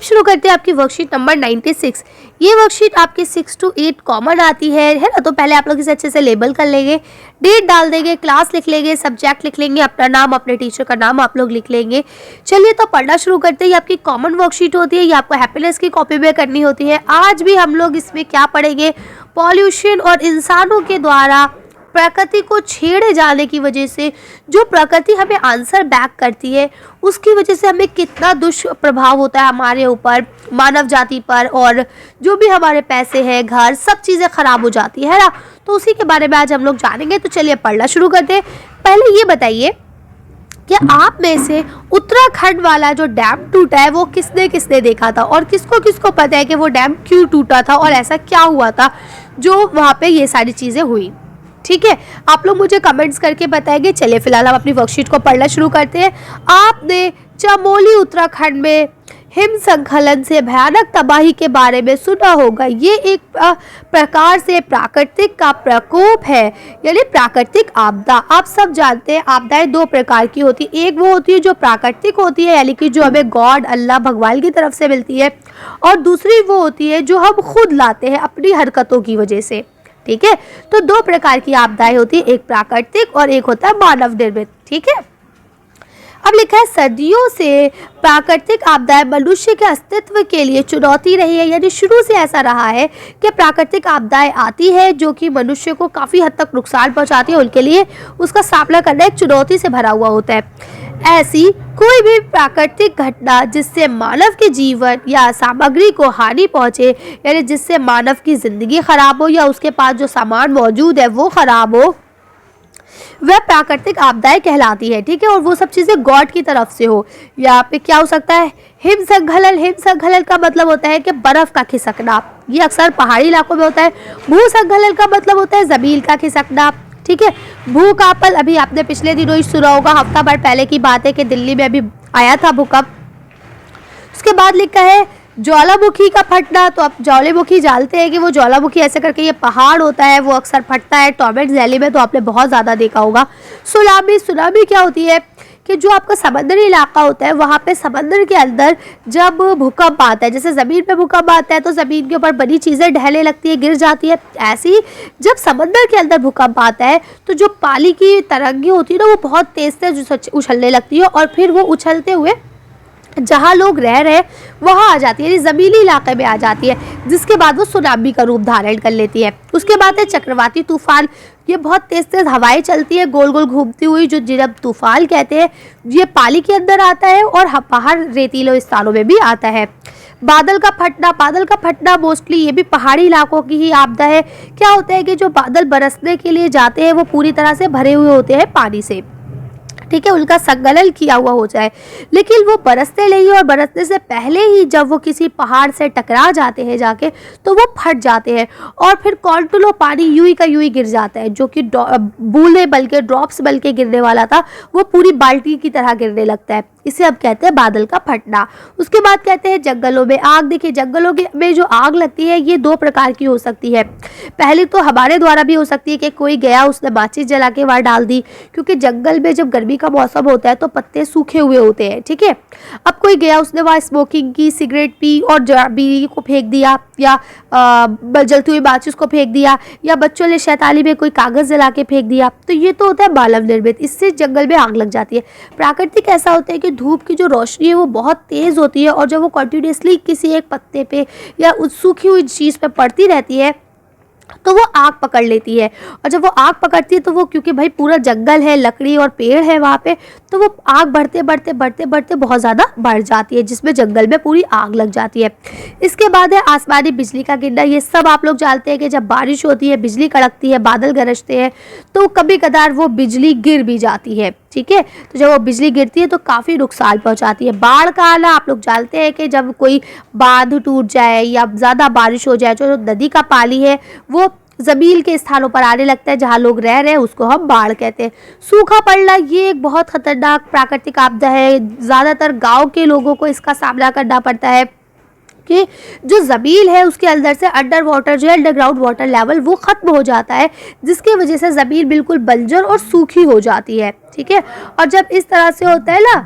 शुरू करते हैं आपकी वर्कशीट नंबर 96। ये वर्कशीट आपकी 6 to 8 कॉमन आती है ना। तो पहले आप लोग इसे अच्छे से लेबल कर लेंगे, डेट डाल देंगे, क्लास लिख लेंगे, सब्जेक्ट लिख लेंगे, अपना नाम, अपने टीचर का नाम आप लोग लिख लेंगे। चलिए तो पढ़ना शुरू करते हैं। ये आपकी कॉमन वर्कशीट होती है, ये आपको हैप्पीनेस की कॉपी में करनी होती है। आज भी हम लोग इसमें क्या पढ़ेंगे, पॉल्यूशन और इंसानों के द्वारा प्रकृति को छेड़े जाने की वजह से जो प्रकृति हमें आंसर बैक करती है, उसकी वजह से हमें कितना दुष्प्रभाव होता है हमारे ऊपर, मानव जाति पर, और जो भी हमारे पैसे हैं, घर, सब चीज़ें खराब हो जाती है ना। तो उसी के बारे में आज हम लोग जानेंगे। तो चलिए पढ़ना शुरू करते हैं। पहले ये बताइए कि आप में से उत्तराखंड वाला जो डैम टूटा है वो किसने किसने देखा था, और किसको किसको पता है कि वो डैम क्यों टूटा था और ऐसा क्या हुआ था जो वहाँ पे ये सारी चीज़ें हुई। ठीक है, आप लोग मुझे कमेंट्स करके बताएंगे। चलिए फिलहाल हम अपनी वर्कशीट को पढ़ना शुरू करते हैं। आपने चमोली उत्तराखंड में हिमस्खलन से भयानक तबाही के बारे में सुना होगा। ये एक प्रकार से प्राकृतिक का प्रकोप है, यानी प्राकृतिक आपदा। आप सब जानते हैं आपदाएं दो प्रकार की होती है। एक वो होती है जो प्राकृतिक होती है, यानी कि जो हमें गॉड, अल्लाह, भगवान की तरफ से मिलती है, और दूसरी वो होती है जो हम खुद लाते हैं अपनी हरकतों की वजह से। ठीक है, तो दो प्रकार की आपदाएं होती है, एक प्राकृतिक और एक होता है मानव निर्मित। ठीक है, अब लिखा है सदियों से प्राकृतिक आपदाएं मनुष्य के अस्तित्व के लिए चुनौती रही है। यानी शुरू से ऐसा रहा है कि प्राकृतिक आपदाएं आती है जो कि मनुष्य को काफ़ी हद तक नुकसान पहुंचाती है, उनके लिए उसका सामना करना एक चुनौती से भरा हुआ होता है। ऐसी कोई भी प्राकृतिक घटना जिससे मानव के जीवन या सामग्री को हानि पहुंचे, यानी जिससे मानव की जिंदगी खराब हो या उसके पास जो सामान मौजूद है वो खराब हो, वह प्राकृतिक आपदाएं कहलाती है। ठीक है, और वो सब चीज़ें गॉड की तरफ से हो। यहाँ पे क्या हो सकता है, हिमस्खलन। हिमस्खलन का मतलब होता है कि बर्फ़ का खिसकना, ये अक्सर पहाड़ी इलाकों में होता है। भूस्खलन का मतलब होता है ज़मीन का खिसकना। ठीक है, भूकंपन अभी आपने पिछले दिनों ही सुना होगा, हफ्ता भर पहले की बात है कि दिल्ली में अभी आया था भूकंप। उसके बाद लिखा है ज्वालामुखी का फटना। तो आप ज्वालामुखी जानते हैं कि वो ज्वालामुखी ऐसे करके ये पहाड़ होता है, वो अक्सर फटता है। टॉम एंड जेरी में तो आपने बहुत ज़्यादा देखा होगा। सुनामी। सुनामी क्या होती है कि जो आपका समुद्री इलाका होता है वहाँ पे समंदर के अंदर जब भूकंप आता है, जैसे ज़मीन पे भूकंप आता है तो ज़मीन के ऊपर बड़ी चीज़ें ढहने लगती है, गिर जाती है। ऐसे ही जब समंदर के अंदर भूकंप आता है तो जो पानी की तरंगें होती है ना, वो बहुत तेज़ से उछलने लगती है, और फिर वो उछलते हुए जहाँ लोग रह रहे हैं वहाँ आ जाती है, यानी ज़मीनी इलाके में आ जाती है, जिसके बाद वो सुनामी का रूप धारण कर लेती है। उसके बाद है चक्रवाती तूफान। ये बहुत तेज़ तेज़ हवाएं चलती है गोल गोल घूमती हुई, जो जिन्हें तूफान कहते हैं। ये पानी के अंदर आता है और बाहर रेतीले स्थानों में भी आता है। बादल का फटना। बादल का फटना मोस्टली ये भी पहाड़ी इलाकों की ही आपदा है। क्या होता है कि जो बादल बरसने के लिए जाते हैं वो पूरी तरह से भरे हुए होते हैं पानी से। ठीक है, उनका संकलन किया हुआ हो जाए, लेकिन वो बरसते नहीं, और बरसने से पहले ही जब वो किसी पहाड़ से टकरा जाते हैं जाके, तो वो फट जाते हैं, और फिर कॉन्टुलो पानी यूं ही का यूं ही गिर जाता है, जो कि बूंदे बल्कि ड्रॉप्स बल्कि गिरने वाला था वो पूरी बाल्टी की तरह गिरने लगता है। इसे अब कहते हैं बादल का फटना। उसके बाद कहते हैं जंगलों में आग। देखिए, जंगलों में जो आग लगती है ये दो प्रकार की हो सकती है। पहले तो हमारे द्वारा भी हो सकती है कि कोई गया, उसने माचिस जला के वहाँ डाल दी, क्योंकि जंगल में जब गर्मी का मौसम होता है तो पत्ते सूखे हुए होते हैं। ठीक है, अब कोई गया, उसने वहाँ स्मोकिंग की, सिगरेट पी और बीड़ी को फेंक दिया, या जलती हुई माचिस को फेंक दिया, या बच्चों ने शैतानी में कोई कागज़ जला के फेंक दिया, तो ये तो होता है मानव निर्मित। इससे जंगल में आग लग जाती है। प्राकृतिक ऐसा होता है कि धूप की जो रोशनी है वो बहुत तेज़ होती है, और जब वो कंटिन्यूसली किसी एक पत्ते पे या उस सूखी हुई चीज़ पे पड़ती रहती है तो वो आग पकड़ लेती है। और जब वो आग पकड़ती है तो वो, क्योंकि भाई पूरा जंगल है, लकड़ी और पेड़ है वहाँ पे, तो वो आग बढ़ते बढ़ते बढ़ते बढ़ते बहुत ज़्यादा बढ़ जाती है, जिसमें जंगल में पूरी आग लग जाती है। इसके बाद है आसमानी बिजली का गिरना। ये सब आप लोग जानते हैं कि जब बारिश होती है, बिजली कड़कती है, बादल गरजते हैं, तो कभी कदार वो बिजली गिर भी जाती है। ठीक है, तो जब वो बिजली गिरती है तो काफ़ी नुकसान पहुंचाती है। बाढ़ का आना, आप लोग जानते हैं कि जब कोई बांध टूट जाए या ज़्यादा बारिश हो जाए, जो नदी का पानी है वो ज़मीन के स्थानों पर आने लगता है जहाँ लोग रह रहे हैं, उसको हम बाढ़ कहते हैं। सूखा पड़ना, ये एक बहुत खतरनाक प्राकृतिक आपदा है। ज़्यादातर गाँव के लोगों को इसका सामना करना पड़ता है कि जो ज़मीन है उसके अंदर से अंडर वाटर जो है, अंडरग्राउंड वाटर लेवल वो ख़त्म हो जाता है, जिसकी वजह से ज़मीन बिल्कुल बंजर और सूखी हो जाती है। ठीक है, और जब इस तरह से होता है ना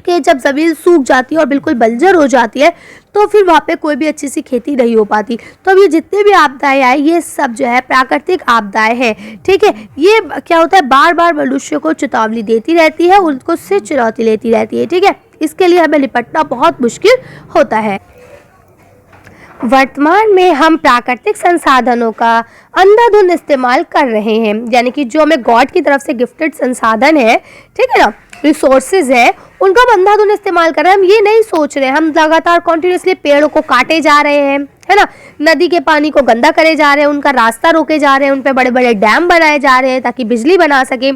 के जब ज़मीन सूख जाती है और बिल्कुल बंजर हो जाती है तो फिर वहाँ पे कोई भी अच्छी सी खेती नहीं हो पाती। तो अब ये जितने भी आपदाएं आए ये सब जो है प्राकृतिक आपदाएं हैं, ठीक है। ये क्या होता है, बार बार मनुष्य को चेतावनी देती रहती है, उनको से चुनौती लेती रहती है, ठीक है। इसके लिए हमें निपटना बहुत मुश्किल होता है। वर्तमान में हम प्राकृतिक संसाधनों का अंधाधुंध इस्तेमाल कर रहे हैं, यानी कि जो हमें गॉड की तरफ से गिफ्टेड संसाधन है, ठीक है ना, रिसोर्सेज है, उनका हम अंधाधुंध इस्तेमाल कर रहे हैं। हम ये नहीं सोच रहे हैं, हम लगातार कॉन्टिन्यूसली पेड़ों को काटे जा रहे हैं, है ना, नदी के पानी को गंदा करे जा रहे हैं, उनका रास्ता रोके जा रहे हैं, उन पे बड़े बड़े डैम बनाए जा रहे हैं ताकि बिजली बना सके।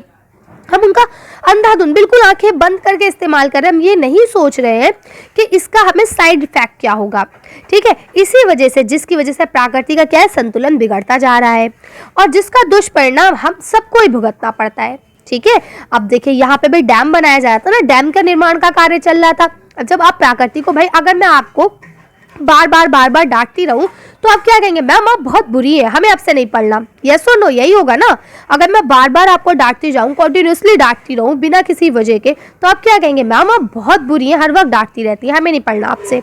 हम उनका अंधाधुंध बिल्कुल आंखें बंद करके इस्तेमाल कर रहे हैं। हम ये नहीं सोच रहे हैं कि इसका हमें साइड इफेक्ट क्या होगा, ठीक है। इसी वजह से, जिसकी वजह से प्रकृति का क्या है, संतुलन बिगड़ता जा रहा है और जिसका दुष्परिणाम हम सबको ही भुगतना पड़ता है, ठीक है। अब देखिए यहाँ पे भाई डैम बनाया जा रहा था ना, डैम का निर्माण का कार्य चल रहा था। अब जब आप प्रकृति को, भाई अगर मैं आपको बार बार डांटती रहूं तो आप क्या कहेंगे, मैम आप बहुत बुरी है, हमें आपसे नहीं पढ़ना। यस और नो, यही होगा ना। अगर मैं बार बार आपको डांटती जाऊं, कंटिन्यूसली डांटती रहूं बिना किसी वजह के, तो आप क्या कहेंगे, मैम आप बहुत बुरी है, हर वक्त डांटती रहती है, हमें नहीं पढ़ना आपसे।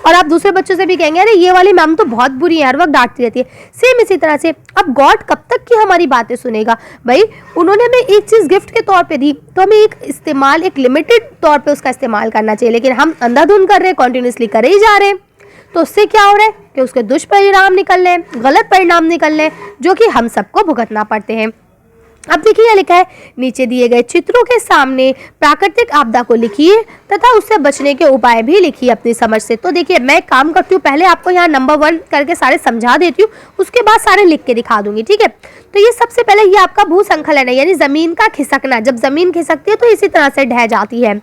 और आप दूसरे बच्चों से भी कहेंगे, अरे ये वाली मैम तो बहुत बुरी है, हर वक्त डांटती रहती है। सेम इसी तरह से अब गॉड कब तक की हमारी बातें सुनेगा। भाई उन्होंने हमें एक चीज़ गिफ्ट के तौर पे दी तो हमें एक लिमिटेड तौर पे उसका इस्तेमाल करना चाहिए, लेकिन हम अंधाधुंध कर रहे हैं, कॉन्टिन्यूसली करे ही जा रहे हैं। तो उससे क्या हो रहा है कि उसके दुष्परिणाम निकल रहे हैं, गलत परिणाम निकल रहे हैं, जो कि हम सबको भुगतना पड़ते हैं। अब देखिए क्या लिखा है, नीचे दिए गए चित्रों के सामने प्राकृतिक आपदा को लिखिए तथा उससे बचने के उपाय भी लिखिए अपनी समझ से। तो देखिए मैं काम करती हूँ, पहले आपको यहाँ नंबर 1 करके सारे समझा देती हूँ, उसके बाद सारे लिख के दिखा दूंगी, ठीक है। तो ये सबसे पहले ये आपका भूसंखलन है, यानी जमीन का खिसकना। जब जमीन खिसकती है तो इसी तरह से ढह जाती है,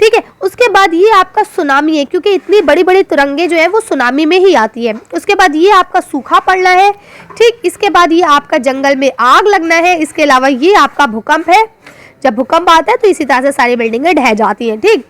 ठीक है। उसके बाद ये आपका सुनामी है, क्योंकि इतनी बड़ी बड़ी तरंगे जो है वो सुनामी में ही आती है। उसके बाद ये आपका सूखा पड़ना है, ठीक। इसके बाद ये आपका जंगल में आग लगना है। इसके अलावा ये आपका भूकंप है, जब भूकंप आता है तो इसी तरह से सारी बिल्डिंगें ढह जाती हैं, ठीक।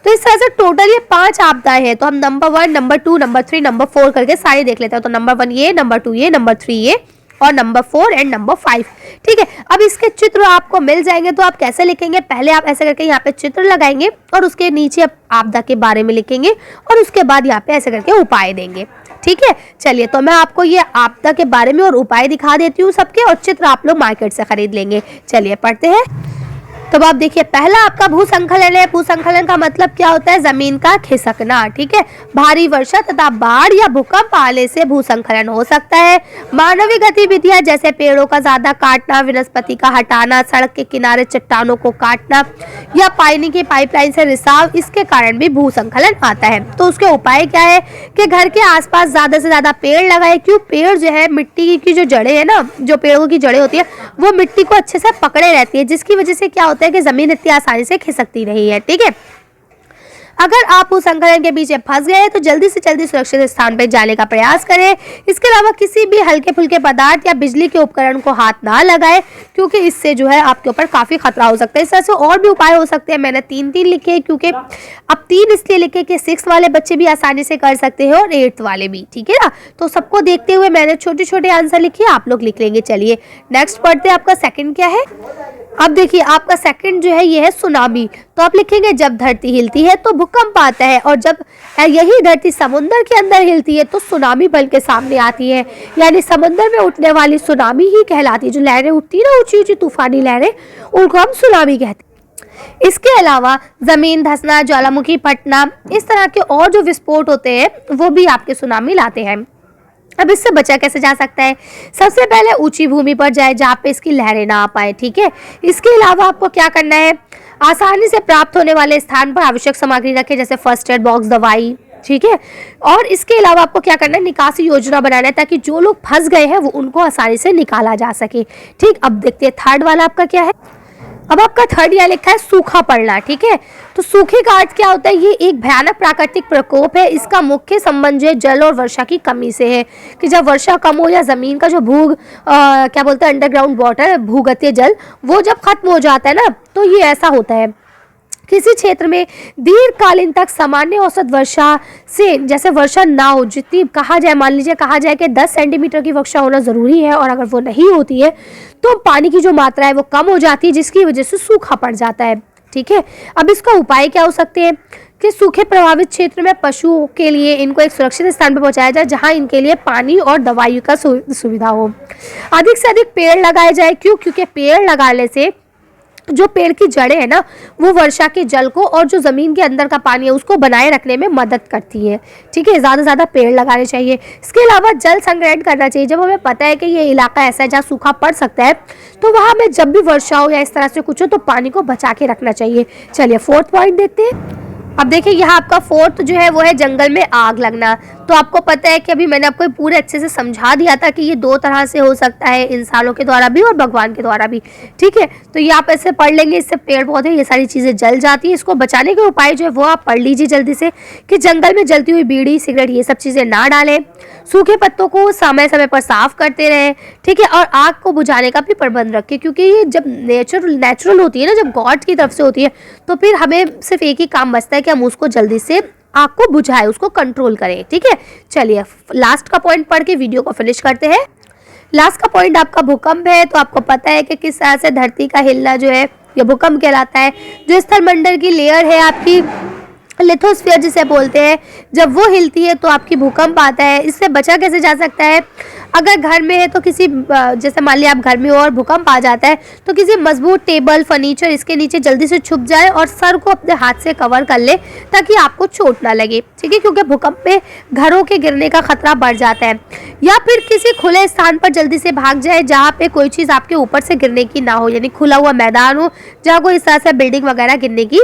तो इस तरह से टोटल ये 5 आपदाएं हैं। तो हम नंबर 1, नंबर 2, नंबर 3, नंबर 4 करके सारे देख लेते हैं। तो नंबर 1 ये, नंबर 2 ये, नंबर 3 ये और नंबर 4 एंड नंबर 5, ठीक है। अब इसके चित्र आपको मिल जाएंगे, तो आप कैसे लिखेंगे, पहले आप ऐसे करके यहाँ पे चित्र लगाएंगे और उसके नीचे आपदा के बारे में लिखेंगे और उसके बाद यहाँ पे ऐसे करके उपाय देंगे, ठीक है। चलिए तो मैं आपको ये आपदा के बारे में और उपाय दिखा देती हूँ सबके, और चित्र आप लोग मार्केट से खरीद लेंगे। चलिए पढ़ते हैं। तो आप देखिए पहला आपका भूसंखलन है। भूसंखलन का मतलब क्या होता है, जमीन का खिसकना, ठीक है। भारी वर्षा तथा बाढ़ या भूकंप आने से भूसंखलन हो सकता है। मानवीय गतिविधियां जैसे पेड़ों का ज्यादा काटना, वनस्पति का हटाना, सड़क के किनारे चट्टानों को काटना या पानी की पाइपलाइन से रिसाव, इसके कारण भी भूसंखलन आता है। तो उसके उपाय क्या है कि घर के आसपास ज्यादा से ज्यादा पेड़ लगाए। क्यों, पेड़ जो है मिट्टी की जो जड़ें है ना, जो पेड़ों की जड़ें होती है वो मिट्टी को अच्छे से पकड़े रहती है, जिसकी वजह से क्या होता है कि जमीन इतनी आसानी से खिसकती नहीं है, ठीक है। अगर आप भूसंखलन के पीछे फंस गए तो जल्दी से जल्दी सुरक्षित स्थान पर जाने का प्रयास करें। इसके अलावा किसी भी हल्के फुल्के पदार्थ या बिजली के उपकरण को हाथ ना लगाएं, क्योंकि इससे जो है आपके ऊपर काफी खतरा हो सकता है। इस तरह से और भी उपाय हो सकते हैं। मैंने 3 लिखे हैं, क्योंकि अब 3 इसलिए लिखे कि 6 वाले बच्चे भी आसानी से कर सकते हैं और 8 वाले भी, ठीक है ना। तो सबको देखते हुए मैंने छोटे छोटे आंसर लिखे, आप लोग लिख लेंगे। चलिए नेक्स्ट पढ़ते हैं। आपका सेकंड क्या है। अब देखिए आपका सेकंड जो है ये है सुनामी। तो आप लिखेंगे जब धरती हिलती है तो भूकंप आता है, और जब यही धरती समुद्र के अंदर हिलती है तो सुनामी बल के सामने आती है। यानी समुद्र में उठने वाली सुनामी ही कहलाती है। जो लहरें उठती है ना, ऊंची ऊंची तूफानी लहरें, उनको हम सुनामी कहते हैं। इसके अलावा जमीन धंसना, ज्वालामुखी फटना, इस तरह के और जो विस्फोट होते हैं वो भी आपके सुनामी लाते हैं। अब इससे बचा कैसे जा सकता है। सबसे पहले ऊंची भूमि पर जाए जहाँ पे इसकी लहरें ना आ पाए, ठीक है। इसके अलावा आपको क्या करना है, आसानी से प्राप्त होने वाले स्थान पर आवश्यक सामग्री रखें, जैसे फर्स्ट एड बॉक्स, दवाई, ठीक है। और इसके अलावा आपको क्या करना है, निकासी योजना बनाना है, ताकि जो लोग फंस गए हैं वो उनको आसानी से निकाला जा सके, ठीक। अब देखते हैं थर्ड वाला आपका क्या है। अब आपका थर्ड यहाँ लिखा है सूखा पड़ना, ठीक है। तो सूखे का अर्थ क्या होता है, ये एक भयानक प्राकृतिक प्रकोप है। इसका मुख्य संबंध जो है जल और वर्षा की कमी से है, कि जब वर्षा कम हो या जमीन का जो क्या बोलते हैं अंडरग्राउंड वाटर, भूगतीय जल, वो जब खत्म हो जाता है ना, तो ये ऐसा होता है। किसी क्षेत्र में दीर्घकालीन तक सामान्य औसत वर्षा से, जैसे वर्षा ना हो, जितनी कहा जाए, मान लीजिए कहा जाए कि 10 सेंटीमीटर की वर्षा होना ज़रूरी है, और अगर वो नहीं होती है तो पानी की जो मात्रा है वो कम हो जाती है, जिसकी वजह से सूखा पड़ जाता है। ठीक है। अब इसका उपाय क्या हो सकते हैं कि सूखे प्रभावित क्षेत्र में पशुओं के लिए इनको एक सुरक्षित स्थान पर पहुंचाया जाए जहां इनके लिए पानी और दवाइयों का सुविधा हो। अधिक से अधिक पेड़ लगाए जाए, क्यों? क्योंकि पेड़ लगाने से जो पेड़ की जड़ें हैं ना, वो वर्षा के जल को और जो ज़मीन के अंदर का पानी है उसको बनाए रखने में मदद करती है। ठीक है, ज़्यादा से ज़्यादा पेड़ लगाने चाहिए। इसके अलावा जल संग्रहण करना चाहिए। जब हमें पता है कि ये इलाका ऐसा है जहाँ सूखा पड़ सकता है, तो वहाँ हमें जब भी वर्षा हो या इस तरह से कुछ हो तो पानी को बचा के रखना चाहिए। चलिए 4th पॉइंट देखते हैं। अब देखिए यहाँ आपका 4th जो है वो है जंगल में आग लगना। तो आपको पता है कि अभी मैंने आपको पूरे अच्छे से समझा दिया था कि ये 2 तरह से हो सकता है, इंसानों के द्वारा भी और भगवान के द्वारा भी। ठीक है, तो ये आप ऐसे पढ़ लेंगे, इससे पेड़ पौधे ये सारी चीज़ें जल जाती है। इसको बचाने के उपाय जो है वो आप पढ़ लीजिए जल्दी से, कि जंगल में जलती हुई बीड़ी सिगरेट ये सब चीज़ें ना डालें, सूखे पत्तों को समय समय पर साफ करते रहें। ठीक है, और आग को बुझाने का भी प्रबंध रखें, क्योंकि ये जब नेचुरल होती है ना, जब गॉड की तरफ से होती है, तो फिर हमें सिर्फ एक ही काम बचता है कि हम उसको जल्दी से आग को बुझाए, उसको कंट्रोल करें। ठीक है, चलिए लास्ट का पॉइंट पढ़ के वीडियो को फिनिश करते हैं। लास्ट का पॉइंट आपका भूकंप है। तो आपको पता है कि किस तरह से धरती का हिलना जो है ये भूकंप कहलाता है। जो स्थलमंडल की लेयर है आपकी, लिथोस्फीयर जिसे बोलते हैं, जब वो हिलती है तो आपकी भूकंप आता है। इससे बचा कैसे जा सकता है? अगर घर में है तो किसी जैसे मान लिया आप घर में हो और भूकंप आ जाता है, तो किसी मजबूत टेबल फर्नीचर इसके नीचे जल्दी से छुप जाए और सर को अपने हाथ से कवर कर ले ताकि आपको चोट ना लगे। ठीक है, क्योंकि भूकंप में घरों के गिरने का खतरा बढ़ जाता है। या फिर किसी खुले स्थान पर जल्दी से भाग जाए जहाँ पे कोई चीज़ आपके ऊपर से गिरने की ना हो, यानी खुला हुआ मैदान हो जहाँ कोई इस तरह से बिल्डिंग वगैरह गिरने की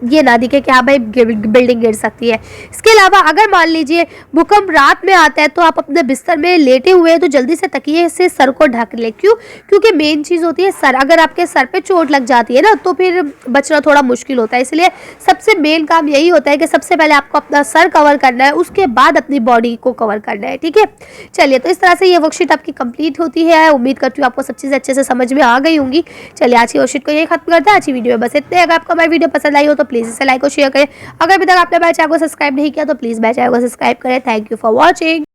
ये ना दिखे कि हाँ भाई बिल्डिंग गिर सकती है। इसके अलावा अगर मान लीजिए भूकंप रात में आता है तो आप अपने बिस्तर में लेटे हुए हैं तो जल्दी से तकिए से सर को ढक ले। क्यों? क्योंकि मेन चीज़ होती है सर। अगर आपके सर पे चोट लग जाती है ना तो फिर बचना थोड़ा मुश्किल होता है। इसलिए सबसे मेन काम यही होता है कि सबसे पहले आपको अपना सर कवर करना है, उसके बाद अपनी बॉडी को कवर करना है। ठीक है, चलिए तो इस तरह से ये वर्कशीट आपकी कंप्लीट होती है। उम्मीद करती हूँ आपको सब चीज़ें अच्छे से समझ में आ गई होंगी। चलिए आज की वर्कशीट को यही खत्म करते हैं। आज की वीडियो में बस इतने। अगर आपको हमारी वीडियो पसंद आई हो तो प्लीज़ इसे लाइक और शेयर करें। अगर अभी तक आपने मेरे चैनल को सब्सक्राइब नहीं किया तो प्लीज़ मेरे चैनल को सब्सक्राइब करें। Thank you for watching.